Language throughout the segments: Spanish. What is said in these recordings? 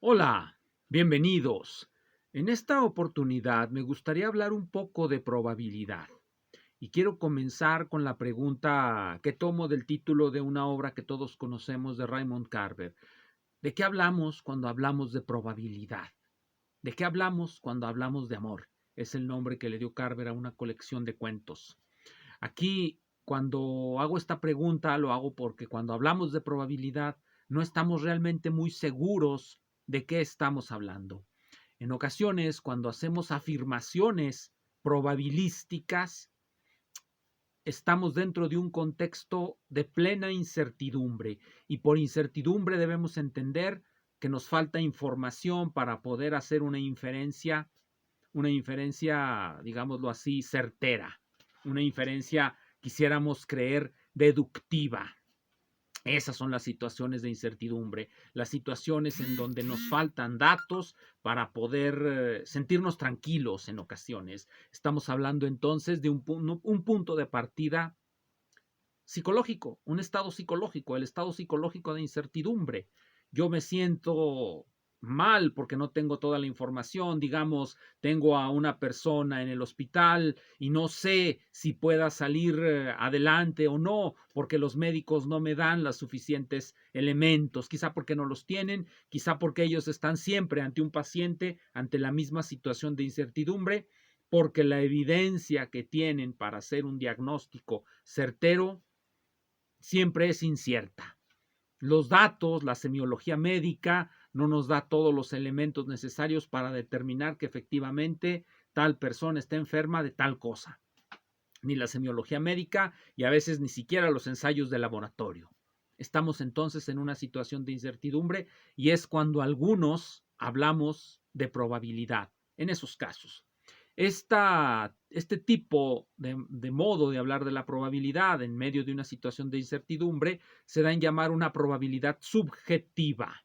Hola, bienvenidos. En esta oportunidad me gustaría hablar un poco de probabilidad y quiero comenzar con la pregunta que tomo del título de una obra que todos conocemos de Raymond Carver. ¿De qué hablamos cuando hablamos de probabilidad? ¿De qué hablamos cuando hablamos de amor? Es el nombre que le dio Carver a una colección de cuentos. Aquí, cuando hago esta pregunta, lo hago porque cuando hablamos de probabilidad, no estamos realmente muy seguros de qué estamos hablando. En ocasiones, cuando hacemos afirmaciones probabilísticas, estamos dentro de un contexto de plena incertidumbre y por incertidumbre debemos entender que nos falta información para poder hacer una inferencia, digámoslo así, certera, una inferencia, quisiéramos creer, deductiva. Esas son las situaciones de incertidumbre, las situaciones en donde nos faltan datos para poder sentirnos tranquilos en ocasiones. Estamos hablando entonces de un punto de partida psicológico, un estado psicológico, el estado psicológico de incertidumbre. Yo me siento mal porque no tengo toda la información, digamos, tengo a una persona en el hospital y no sé si pueda salir adelante o no, porque los médicos no me dan los suficientes elementos, quizá porque no los tienen, quizá porque ellos están siempre ante un paciente, ante la misma situación de incertidumbre, porque la evidencia que tienen para hacer un diagnóstico certero siempre es incierta. Los datos, la semiología médica no nos da todos los elementos necesarios para determinar que efectivamente tal persona está enferma de tal cosa. Ni la semiología médica y a veces ni siquiera los ensayos de laboratorio. Estamos entonces en una situación de incertidumbre y es cuando algunos hablamos de probabilidad en esos casos. Este tipo de modo de hablar de la probabilidad en medio de una situación de incertidumbre se da en llamar una probabilidad subjetiva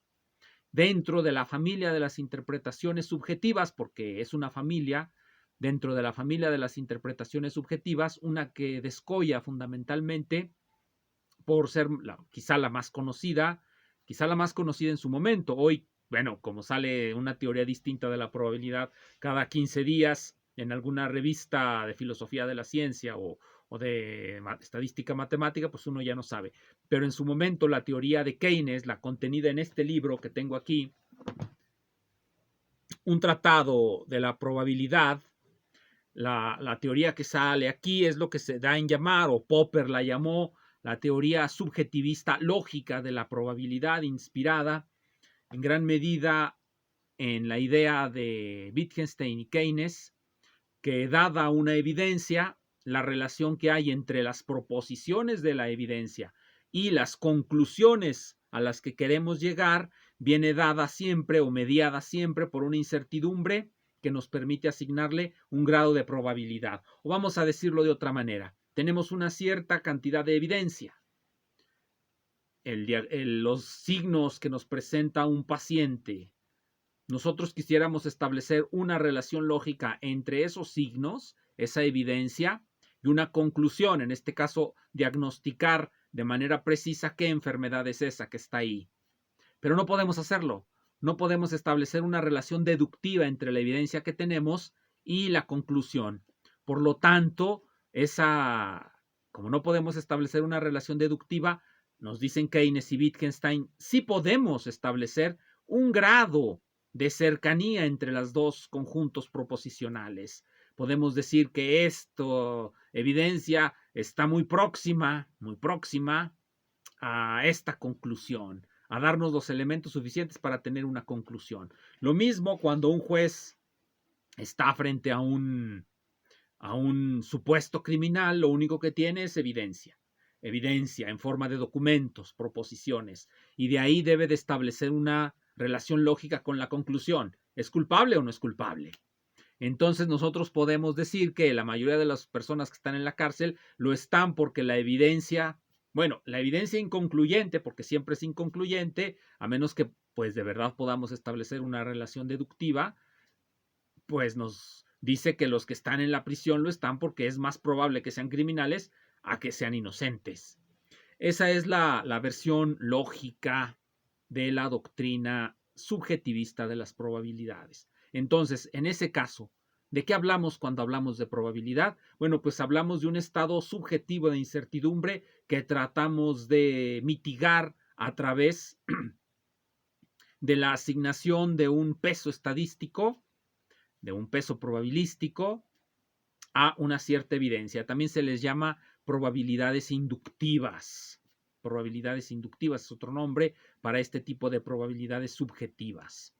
dentro de la familia de las interpretaciones subjetivas, porque es una familia, dentro de la familia de las interpretaciones subjetivas, una que descolla fundamentalmente por ser quizá la más conocida en su momento. Hoy, bueno, como sale una teoría distinta de la probabilidad cada 15 días en alguna revista de filosofía de la ciencia o de estadística matemática, pues uno ya no sabe. Pero en su momento la teoría de Keynes, la contenida en este libro que tengo aquí, un tratado de la probabilidad, la teoría que sale aquí es lo que se da en llamar, o Popper la llamó, la teoría subjetivista lógica de la probabilidad, inspirada en gran medida en la idea de Wittgenstein y Keynes, que dada una evidencia, la relación que hay entre las proposiciones de la evidencia y las conclusiones a las que queremos llegar viene dada siempre o mediada siempre por una incertidumbre que nos permite asignarle un grado de probabilidad. O vamos a decirlo de otra manera, tenemos una cierta cantidad de evidencia. Los signos que nos presenta un paciente, nosotros quisiéramos establecer una relación lógica entre esos signos, esa evidencia, y una conclusión, en este caso, diagnosticar de manera precisa qué enfermedad es esa que está ahí. Pero no podemos hacerlo. No podemos establecer una relación deductiva entre la evidencia que tenemos y la conclusión. Por lo tanto, como no podemos establecer una relación deductiva, nos dicen Keynes y Wittgenstein, sí podemos establecer un grado de cercanía entre los dos conjuntos proposicionales. Podemos decir que esta evidencia está muy próxima a esta conclusión, a darnos los elementos suficientes para tener una conclusión. Lo mismo cuando un juez está frente a un supuesto criminal, lo único que tiene es evidencia en forma de documentos, proposiciones, y de ahí debe de establecer una relación lógica con la conclusión. ¿Es culpable o no es culpable? Entonces nosotros podemos decir que la mayoría de las personas que están en la cárcel lo están porque la evidencia inconcluyente, porque siempre es inconcluyente, a menos que pues de verdad podamos establecer una relación deductiva, pues nos dice que los que están en la prisión lo están porque es más probable que sean criminales a que sean inocentes. Esa es la versión lógica de la doctrina subjetivista de las probabilidades. Entonces, en ese caso, ¿de qué hablamos cuando hablamos de probabilidad? Bueno, pues hablamos de un estado subjetivo de incertidumbre que tratamos de mitigar a través de la asignación de un peso estadístico, de un peso probabilístico, a una cierta evidencia. También se les llama probabilidades inductivas. Probabilidades inductivas es otro nombre para este tipo de probabilidades subjetivas.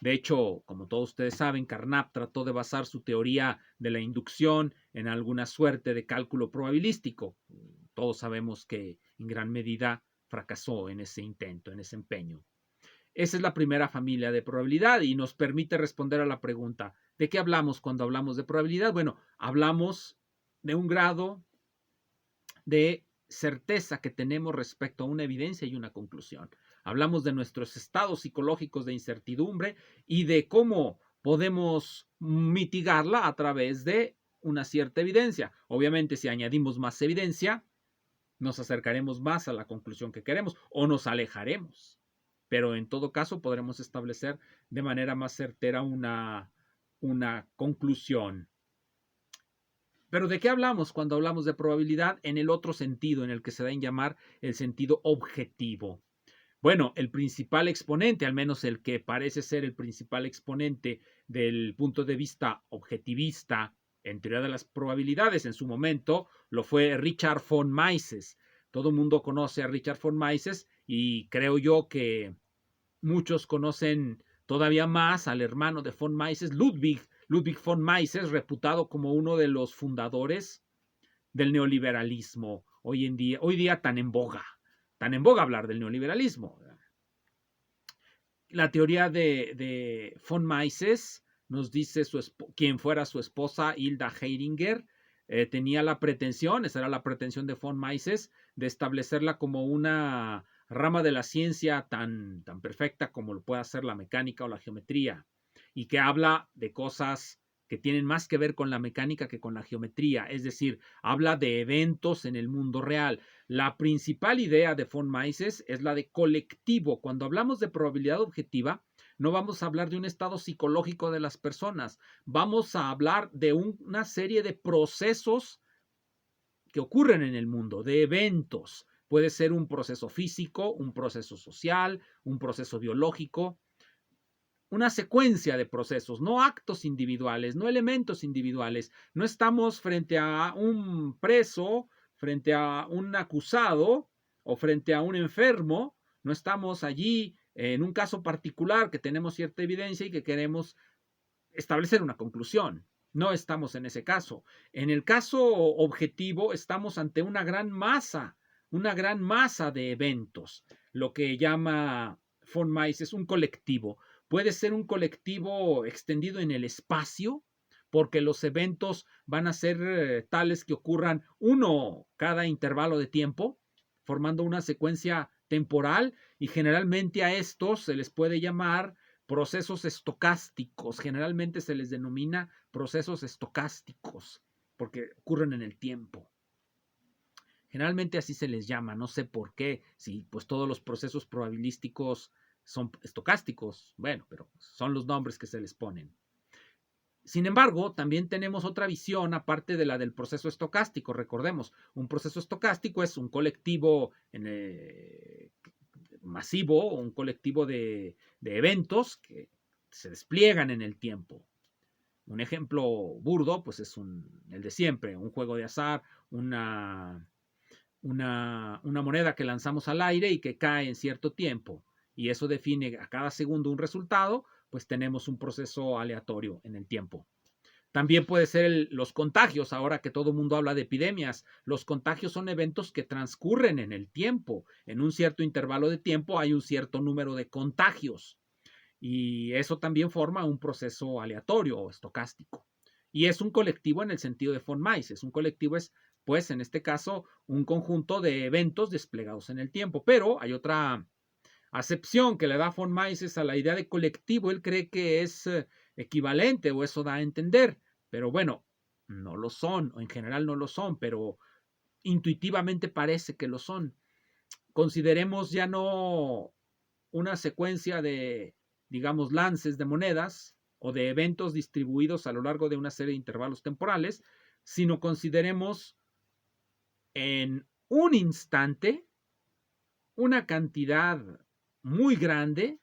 De hecho, como todos ustedes saben, Carnap trató de basar su teoría de la inducción en alguna suerte de cálculo probabilístico. Todos sabemos que en gran medida fracasó en ese intento, en ese empeño. Esa es la primera familia de probabilidad y nos permite responder a la pregunta, ¿de qué hablamos cuando hablamos de probabilidad? Bueno, hablamos de un grado de certeza que tenemos respecto a una evidencia y una conclusión. Hablamos de nuestros estados psicológicos de incertidumbre y de cómo podemos mitigarla a través de una cierta evidencia. Obviamente, si añadimos más evidencia, nos acercaremos más a la conclusión que queremos o nos alejaremos. Pero en todo caso podremos establecer de manera más certera una conclusión. Pero ¿de qué hablamos cuando hablamos de probabilidad en el otro sentido, en el que se da en llamar el sentido objetivo? Bueno, el principal exponente, al menos el que parece ser el principal exponente del punto de vista objetivista en teoría de las probabilidades en su momento, lo fue Richard von Mises. Todo el mundo conoce a Richard von Mises y creo yo que muchos conocen todavía más al hermano de von Mises, Ludwig von Mises, reputado como uno de los fundadores del neoliberalismo hoy día tan en boga hablar del neoliberalismo. La teoría de von Mises nos dice quien fuera su esposa, Hilda Heiringer, tenía la pretensión, esa era la pretensión de von Mises, de establecerla como una rama de la ciencia tan perfecta como lo puede hacer la mecánica o la geometría, y que habla de cosas que tienen más que ver con la mecánica que con la geometría, es decir, habla de eventos en el mundo real. La principal idea de von Mises es la de colectivo. Cuando hablamos de probabilidad objetiva, no vamos a hablar de un estado psicológico de las personas, vamos a hablar de una serie de procesos que ocurren en el mundo, de eventos. Puede ser un proceso físico, un proceso social, un proceso biológico, una secuencia de procesos, no actos individuales, no elementos individuales. No estamos frente a un preso, frente a un acusado o frente a un enfermo. No estamos allí en un caso particular que tenemos cierta evidencia y que queremos establecer una conclusión. No estamos en ese caso. En el caso objetivo estamos ante una gran masa de eventos, lo que llama von Mises un colectivo. Puede ser un colectivo extendido en el espacio, porque los eventos van a ser tales que ocurran uno cada intervalo de tiempo, formando una secuencia temporal, y generalmente a estos se les puede llamar procesos estocásticos. Generalmente se les denomina procesos estocásticos porque ocurren en el tiempo. Generalmente así se les llama, no sé por qué, si pues todos los procesos probabilísticos son estocásticos, bueno, pero son los nombres que se les ponen. Sin embargo, también tenemos otra visión aparte de la del proceso estocástico. Recordemos, un proceso estocástico es un colectivo masivo, un colectivo de eventos que se despliegan en el tiempo. Un ejemplo burdo, pues es el de siempre, un juego de azar, una moneda que lanzamos al aire y que cae en cierto tiempo, y eso define a cada segundo un resultado, pues tenemos un proceso aleatorio en el tiempo. También puede ser los contagios, ahora que todo el mundo habla de epidemias. Los contagios son eventos que transcurren en el tiempo. En un cierto intervalo de tiempo hay un cierto número de contagios. Y eso también forma un proceso aleatorio o estocástico. Y es un colectivo en el sentido de von Mises. Un colectivo es, pues, en este caso, un conjunto de eventos desplegados en el tiempo. Pero hay otra acepción que le da von Mises a la idea de colectivo. Él cree que es equivalente, o eso da a entender, pero bueno, no lo son, o en general no lo son, pero intuitivamente parece que lo son. Consideremos ya no una secuencia de digamos, lances de monedas o de eventos distribuidos a lo largo de una serie de intervalos temporales, sino consideremos en un instante una cantidad muy grande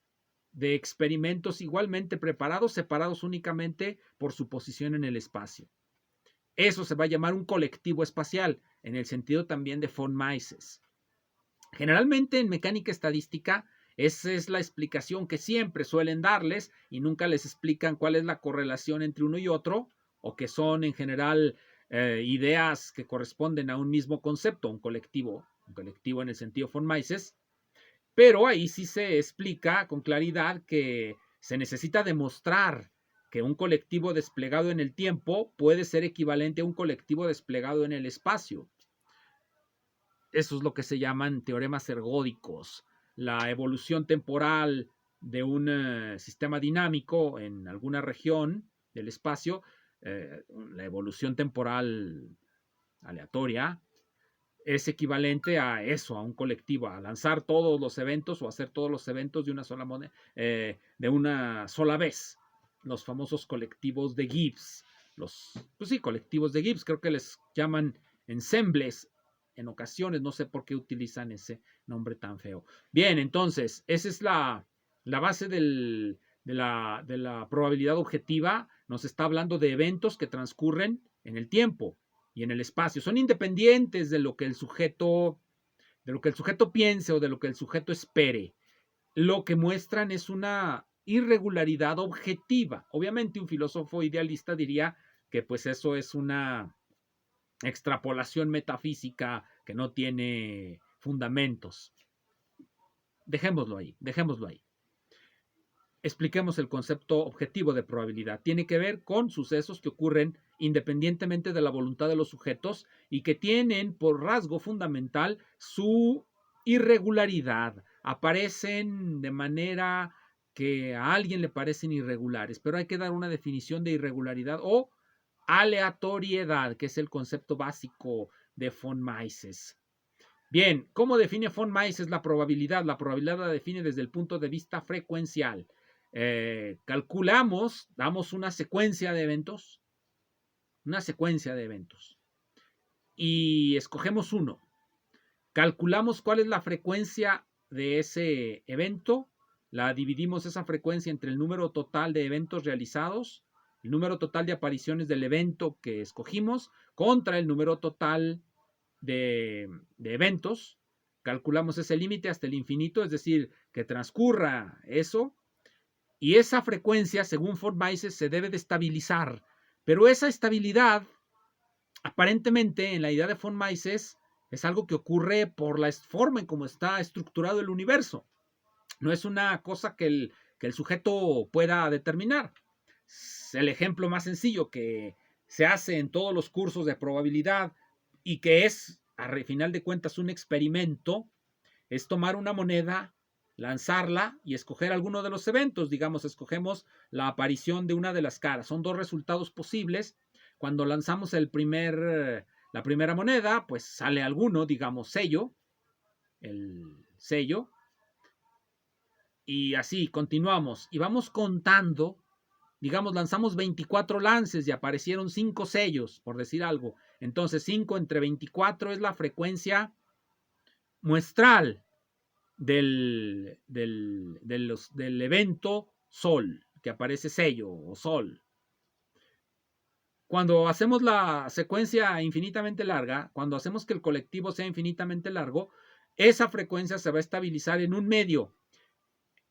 de experimentos igualmente preparados, separados únicamente por su posición en el espacio. Eso se va a llamar un colectivo espacial, en el sentido también de von Mises. Generalmente en mecánica estadística, esa es la explicación que siempre suelen darles y nunca les explican cuál es la correlación entre uno y otro, o que son en general ideas que corresponden a un mismo concepto, un colectivo en el sentido von Mises, pero ahí sí se explica con claridad que se necesita demostrar que un colectivo desplegado en el tiempo puede ser equivalente a un colectivo desplegado en el espacio. Eso es lo que se llaman teoremas ergódicos. La evolución temporal de un sistema dinámico en alguna región del espacio, la evolución temporal aleatoria, es equivalente a eso, a un colectivo, a lanzar todos los eventos o hacer todos los eventos de una sola moneda, de una sola vez. Los famosos colectivos de Gibbs. Pues sí, colectivos de Gibbs, creo que les llaman ensembles en ocasiones, no sé por qué utilizan ese nombre tan feo. Bien, entonces, esa es la base de la probabilidad objetiva. Nos está hablando de eventos que transcurren en el tiempo y en el espacio. Son independientes de lo que el sujeto piense o de lo que el sujeto espere. Lo que muestran es una irregularidad objetiva. Obviamente un filósofo idealista diría que pues eso es una extrapolación metafísica que no tiene fundamentos. Dejémoslo ahí. Expliquemos el concepto objetivo de probabilidad. Tiene que ver con sucesos que ocurren independientemente de la voluntad de los sujetos y que tienen por rasgo fundamental su irregularidad. Aparecen de manera que a alguien le parecen irregulares, pero hay que dar una definición de irregularidad o aleatoriedad, que es el concepto básico de von Mises. Bien, ¿cómo define von Mises la probabilidad? La probabilidad la define desde el punto de vista frecuencial. Calculamos, damos una secuencia de eventos, y escogemos uno. Calculamos cuál es la frecuencia de ese evento, la dividimos esa frecuencia entre el número total de eventos realizados, el número total de apariciones del evento que escogimos, contra el número total de eventos. Calculamos ese límite hasta el infinito, es decir, que transcurra eso, y esa frecuencia, según von Mises, se debe de estabilizar. Pero esa estabilidad, aparentemente, en la idea de von Mises, es algo que ocurre por la forma en cómo está estructurado el universo. No es una cosa que el sujeto pueda determinar. El ejemplo más sencillo que se hace en todos los cursos de probabilidad y que es, a final de cuentas, un experimento, es tomar una moneda, lanzarla y escoger alguno de los eventos. Digamos, escogemos la aparición de una de las caras. Son dos resultados posibles. Cuando lanzamos la primera moneda, pues sale alguno, digamos, el sello. Y así continuamos. Y vamos contando. Digamos, lanzamos 24 lances y aparecieron 5 sellos, por decir algo. Entonces, 5 entre 24 es la frecuencia muestral del evento Sol, que aparece sello o Sol. Cuando hacemos la secuencia infinitamente larga, cuando hacemos que el colectivo sea infinitamente largo, esa frecuencia se va a estabilizar en un medio,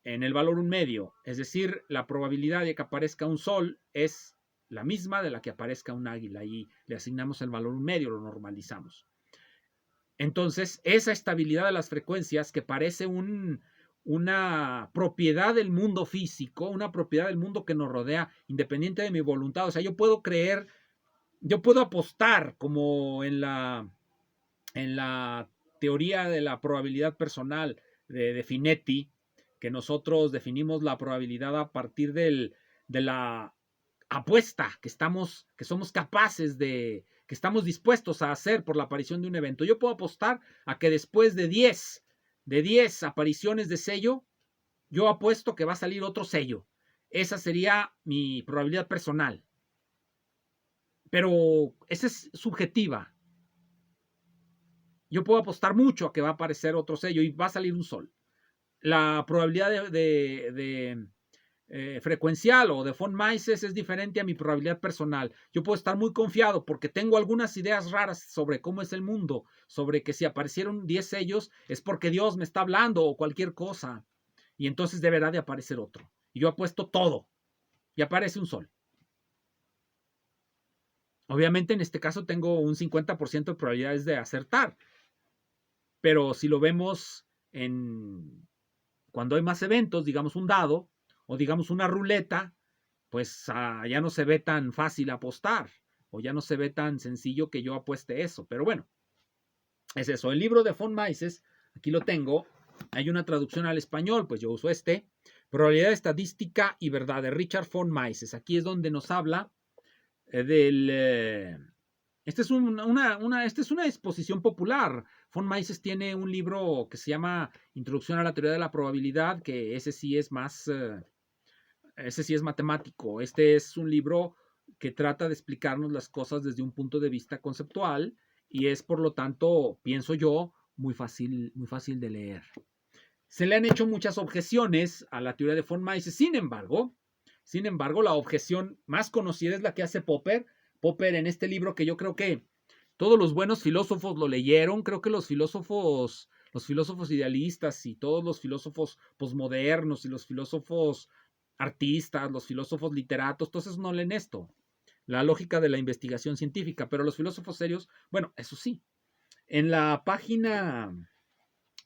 en el valor un medio. Es decir, la probabilidad de que aparezca un Sol es la misma de la que aparezca un águila y le asignamos el valor un medio, lo normalizamos. Entonces, esa estabilidad de las frecuencias que parece una propiedad del mundo físico, una propiedad del mundo que nos rodea, independiente de mi voluntad. O sea, yo puedo apostar como en la teoría de la probabilidad personal de Finetti, que nosotros definimos la probabilidad a partir de la apuesta que somos capaces que estamos dispuestos a hacer por la aparición de un evento. Yo puedo apostar a que después de 10 apariciones de sello, yo apuesto que va a salir otro sello. Esa sería mi probabilidad personal. Pero esa es subjetiva. Yo puedo apostar mucho a que va a aparecer otro sello y va a salir un sol. La probabilidad frecuencial o de von Mises es diferente a mi probabilidad personal. Yo puedo estar muy confiado porque tengo algunas ideas raras sobre cómo es el mundo, sobre que si aparecieron 10 sellos es porque Dios me está hablando o cualquier cosa. Y entonces deberá de aparecer otro. Y yo apuesto todo y aparece un sol. Obviamente en este caso tengo un 50% de probabilidades de acertar. Pero si lo vemos cuando hay más eventos, digamos un dado o digamos una ruleta, pues ya no se ve tan fácil apostar o ya no se ve tan sencillo que yo apueste eso. Pero bueno, es eso. El libro de von Mises, aquí lo tengo. Hay una traducción al español, pues yo uso este. Probabilidad estadística y verdad de Richard von Mises. Aquí es donde nos habla del... Esta es una exposición popular. Von Mises tiene un libro que se llama Introducción a la teoría de la probabilidad, que ese sí es matemático. Este es un libro que trata de explicarnos las cosas desde un punto de vista conceptual y es, por lo tanto, pienso yo, muy fácil de leer. Se le han hecho muchas objeciones a la teoría de von Mises. Sin embargo, la objeción más conocida es la que hace Popper. Popper en este libro que yo creo que todos los buenos filósofos lo leyeron. Creo que los filósofos idealistas y todos los filósofos posmodernos y los filósofos artistas, los filósofos literatos, todos esos no leen esto. La lógica de la investigación científica. Pero los filósofos serios, bueno, eso sí. En la página...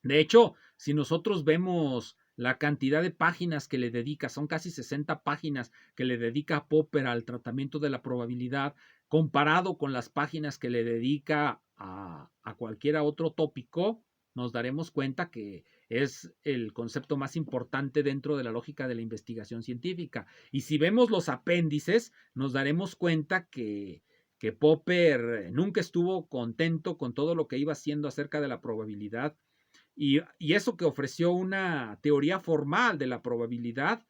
De hecho, si nosotros vemos la cantidad de páginas que le dedica, son casi 60 páginas que le dedica Popper al tratamiento de la probabilidad, comparado con las páginas que le dedica a cualquier otro tópico, nos daremos cuenta que es el concepto más importante dentro de la lógica de la investigación científica. Y si vemos los apéndices, nos daremos cuenta que Popper nunca estuvo contento con todo lo que iba haciendo acerca de la probabilidad. Y eso que ofreció una teoría formal de la probabilidad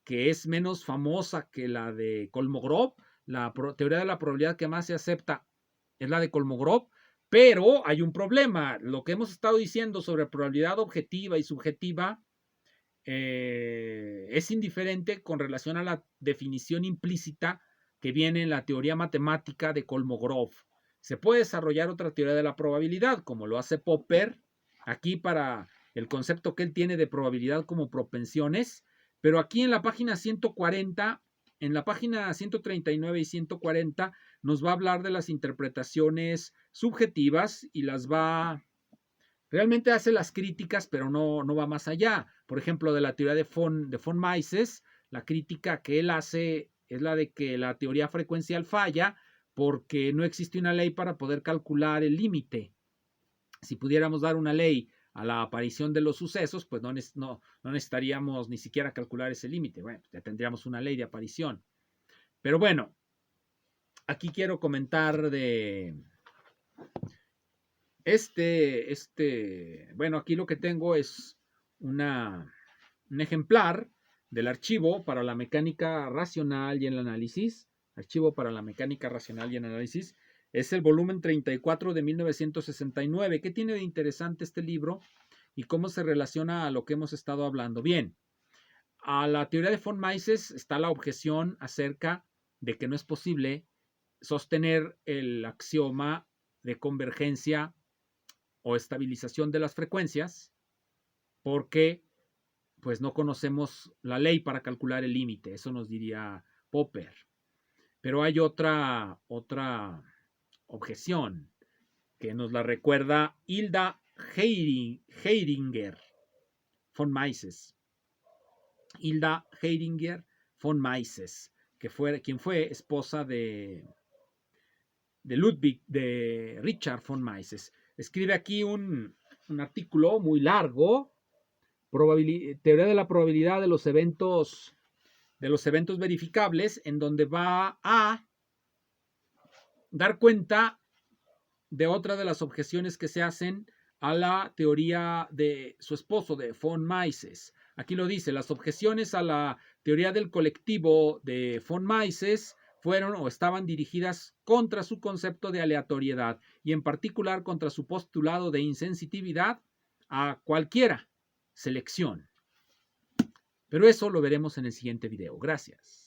que es menos famosa que la de Kolmogorov. La teoría de la probabilidad que más se acepta es la de Kolmogorov, pero hay un problema. Lo que hemos estado diciendo sobre probabilidad objetiva y subjetiva es indiferente con relación a la definición implícita que viene en la teoría matemática de Kolmogorov. Se puede desarrollar otra teoría de la probabilidad, como lo hace Popper, aquí para el concepto que él tiene de probabilidad como propensiones, pero aquí en la página 140, en la página 139 y 140, nos va a hablar de las interpretaciones subjetivas y las va... Realmente hace las críticas, pero no va más allá. Por ejemplo, de la teoría de von Mises, la crítica que él hace es la de que la teoría frecuencial falla porque no existe una ley para poder calcular el límite. Si pudiéramos dar una ley a la aparición de los sucesos, pues no necesitaríamos ni siquiera calcular ese límite. Bueno, ya tendríamos una ley de aparición. Pero bueno, aquí quiero comentar de bueno, aquí lo que tengo es un ejemplar del archivo para la mecánica racional y el análisis. Archivo para la mecánica racional y el análisis. Es el volumen 34 de 1969. ¿Qué tiene de interesante este libro y cómo se relaciona a lo que hemos estado hablando? Bien, a la teoría de von Mises está la objeción acerca de que no es posible sostener el axioma de convergencia o estabilización de las frecuencias porque pues no conocemos la ley para calcular el límite, eso nos diría Popper. Pero hay otra objeción que nos la recuerda Hilda Heiringer von Mises. Hilda Heiringer von Mises, quien fue esposa de Richard von Mises. Escribe aquí un artículo muy largo, teoría de la probabilidad de los eventos verificables, en donde va a dar cuenta de otra de las objeciones que se hacen a la teoría de su esposo, de von Mises. Aquí lo dice, las objeciones a la teoría del colectivo de von Mises fueron o estaban dirigidas contra su concepto de aleatoriedad y en particular contra su postulado de insensitividad a cualquiera selección. Pero eso lo veremos en el siguiente video. Gracias.